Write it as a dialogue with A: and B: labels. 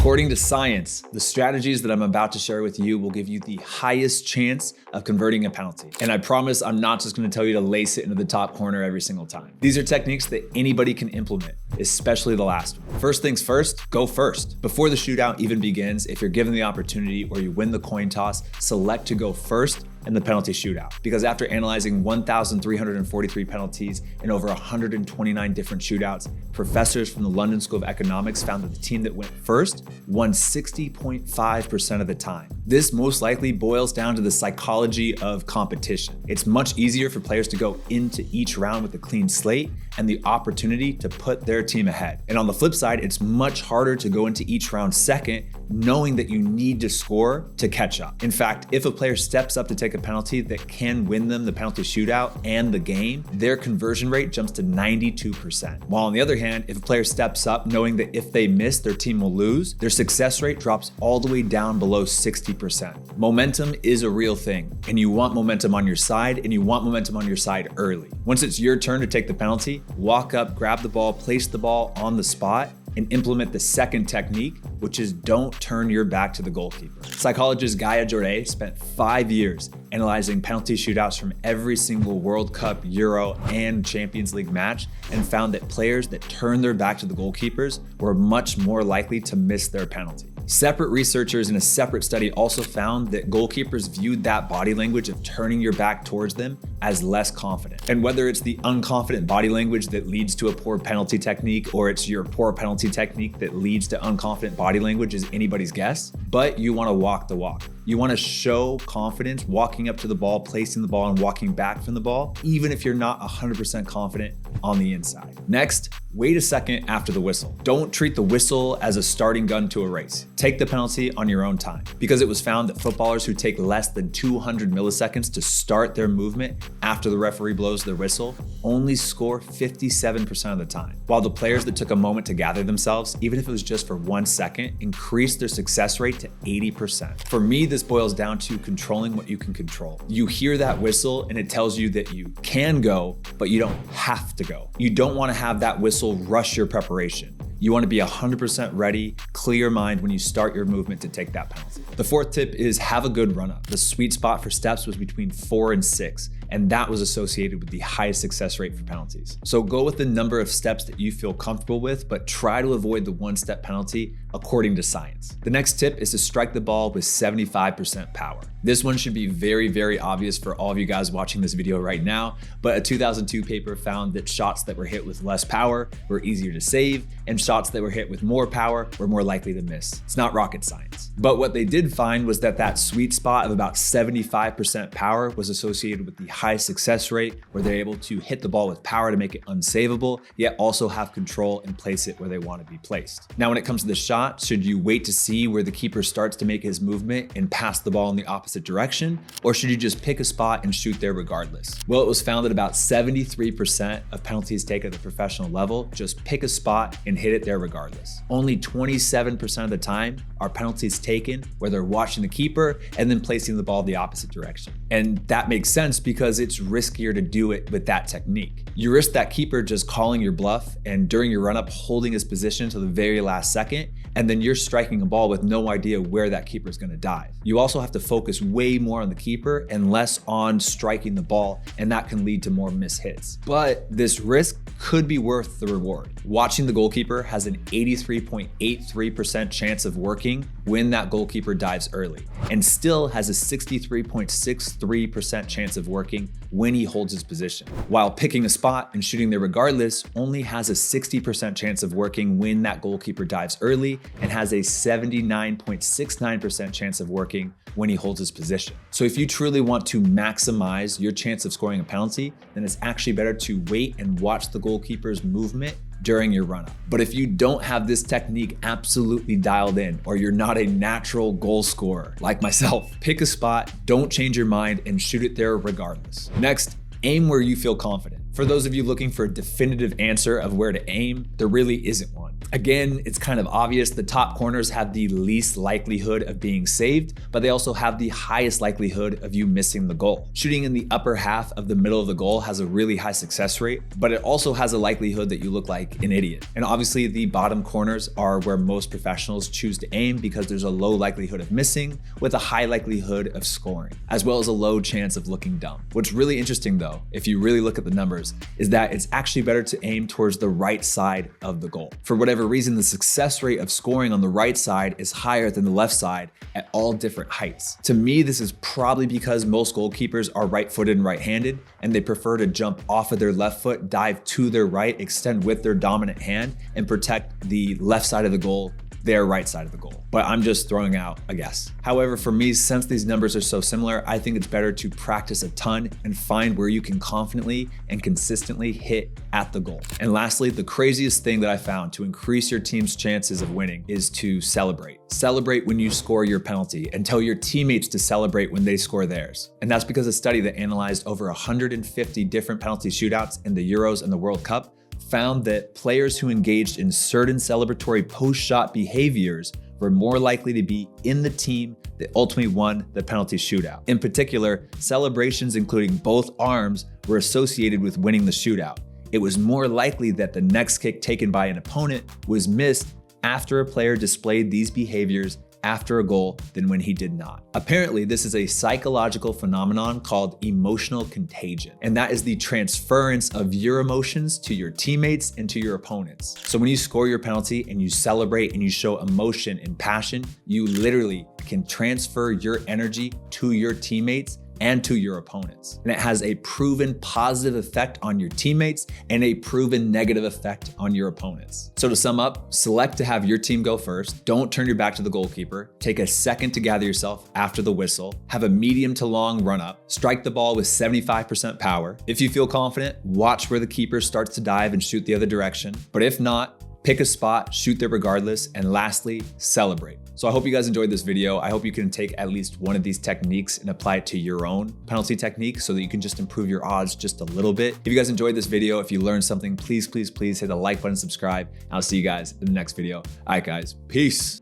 A: According to science, the strategies that I'm about to share with you will give you the highest chance of converting a penalty. And I promise I'm not just gonna tell you to lace it into the top corner every single time. These are techniques that anybody can implement, especially the last one. First things first, go first. Before the shootout even begins, if you're given the opportunity or you win the coin toss, select to go first in the penalty shootout. Because after analyzing 1,343 penalties in over 129 different shootouts, professors from the London School of Economics found that the team that went first won 60.5% of the time. This most likely boils down to the psychology of competition. It's much easier for players to go into each round with a clean slate and the opportunity to put their team ahead. And on the flip side, it's much harder to go into each round second, knowing that you need to score to catch up. In fact, if a player steps up to take a penalty that can win them the penalty shootout and the game, their conversion rate jumps to 92%. While on the other hand, if a player steps up knowing that if they miss, their team will lose, their success rate drops all the way down below 60%. Momentum is a real thing, and you want momentum on your side, and you want momentum on your side early. Once it's your turn to take the penalty, walk up, grab the ball, place the ball on the spot, and implement the second technique, which is don't turn your back to the goalkeeper. Psychologist Gaia Joré spent 5 years analyzing penalty shootouts from every single World Cup, Euro, and Champions League match and found that players that turned their back to the goalkeepers were much more likely to miss their penalty. Separate researchers in a separate study also found that goalkeepers viewed that body language of turning your back towards them as less confident. And whether it's the unconfident body language that leads to a poor penalty technique or it's your poor penalty technique that leads to unconfident body language is anybody's guess, but you want to walk the walk. You want to show confidence walking up to the ball, placing the ball, and walking back from the ball, even if you're not 100% confident on the inside. Next, wait a second after the whistle. Don't treat the whistle as a starting gun to a race. Take the penalty on your own time, because it was found that footballers who take less than 200 milliseconds to start their movement after the referee blows their whistle only score 57% of the time, while the players that took a moment to gather themselves, even if it was just for 1 second, increased their success rate to 80%. For me, this boils down to controlling what you can control. You hear that whistle and it tells you that you can go, but you don't have to go. You don't want to have that whistle rush your preparation. You want to be 100% ready, clear mind when you start your movement to take that penalty. The fourth tip is have a good run up. The sweet spot for steps was between 4 and 6, and that was associated with the highest success rate for penalties. So go with the number of steps that you feel comfortable with, but try to avoid the 1-step penalty according to science. The next tip is to strike the ball with 75% power. This one should be very, very obvious for all of you guys watching this video right now, but a 2002 paper found that shots that were hit with less power were easier to save, and shots that were hit with more power were more likely to miss. It's not rocket science. But what they did find was that sweet spot of about 75% power was associated with the high success rate, where they're able to hit the ball with power to make it unsavable, yet also have control and place it where they want to be placed. Now, when it comes to the shot, should you wait to see where the keeper starts to make his movement and pass the ball in the opposite direction, or should you just pick a spot and shoot there regardless? Well, it was found that about 73% of penalties taken at the professional level just pick a spot and hit it there regardless. Only 27% of the time are penalties taken where they're watching the keeper and then placing the ball the opposite direction. And that makes sense because it's riskier to do it with that technique. You risk that keeper just calling your bluff and during your run up holding his position to the very last second, and then you're striking a ball with no idea where that keeper is going to dive. You also have to focus way more on the keeper and less on striking the ball, and that can lead to more missed hits. But this risk could be worth the reward. Watching the goalkeeper has an 83.83% chance of working when that goalkeeper dives early, and still has a 63.63% chance of working when he holds his position. While picking a spot and shooting there regardless only has a 60% chance of working when that goalkeeper dives early, and has a 79.69% chance of working when he holds his position. So if you truly want to maximize your chance of scoring a penalty, then it's actually better to wait and watch the goalkeeper's movement during your run-up. But if you don't have this technique absolutely dialed in, or you're not a natural goal scorer like myself, pick a spot, don't change your mind, and shoot it there regardless. Next, aim where you feel confident. For those of you looking for a definitive answer of where to aim, there really isn't one. Again, it's kind of obvious the top corners have the least likelihood of being saved, but they also have the highest likelihood of you missing the goal. Shooting in the upper half of the middle of the goal has a really high success rate, but it also has a likelihood that you look like an idiot. And obviously the bottom corners are where most professionals choose to aim because there's a low likelihood of missing with a high likelihood of scoring, as well as a low chance of looking dumb. What's really interesting though, if you really look at the numbers, is that it's actually better to aim towards the right side of the goal. For whatever reason, the success rate of scoring on the right side is higher than the left side at all different heights. To me, this is probably because most goalkeepers are right-footed and right-handed, and they prefer to jump off of their left foot, dive to their right, extend with their dominant hand, and protect the left side of the goal, their right side of the goal. But I'm just throwing out a guess. However, for me, since these numbers are so similar, I think it's better to practice a ton and find where you can confidently and consistently hit at the goal. And lastly, the craziest thing that I found to increase your team's chances of winning is to celebrate. Celebrate when you score your penalty and tell your teammates to celebrate when they score theirs. And that's because a study that analyzed over 150 different penalty shootouts in the Euros and the World Cup found that players who engaged in certain celebratory post-shot behaviors were more likely to be in the team that ultimately won the penalty shootout. In particular, celebrations including both arms were associated with winning the shootout. It was more likely that the next kick taken by an opponent was missed after a player displayed these behaviors after a goal than when he did not. Apparently, this is a psychological phenomenon called emotional contagion, and that is the transference of your emotions to your teammates and to your opponents. So when you score your penalty and you celebrate and you show emotion and passion, you literally can transfer your energy to your teammates and to your opponents. And it has a proven positive effect on your teammates and a proven negative effect on your opponents. So to sum up, select to have your team go first. Don't turn your back to the goalkeeper. Take a second to gather yourself after the whistle. Have a medium to long run up. Strike the ball with 75% power. If you feel confident, watch where the keeper starts to dive and shoot the other direction. But if not, pick a spot, shoot there regardless, and lastly, celebrate. So I hope you guys enjoyed this video. I hope you can take at least one of these techniques and apply it to your own penalty technique so that you can just improve your odds just a little bit. If you guys enjoyed this video, if you learned something, please hit the like button, subscribe, and I'll see you guys in the next video. All right, guys, peace.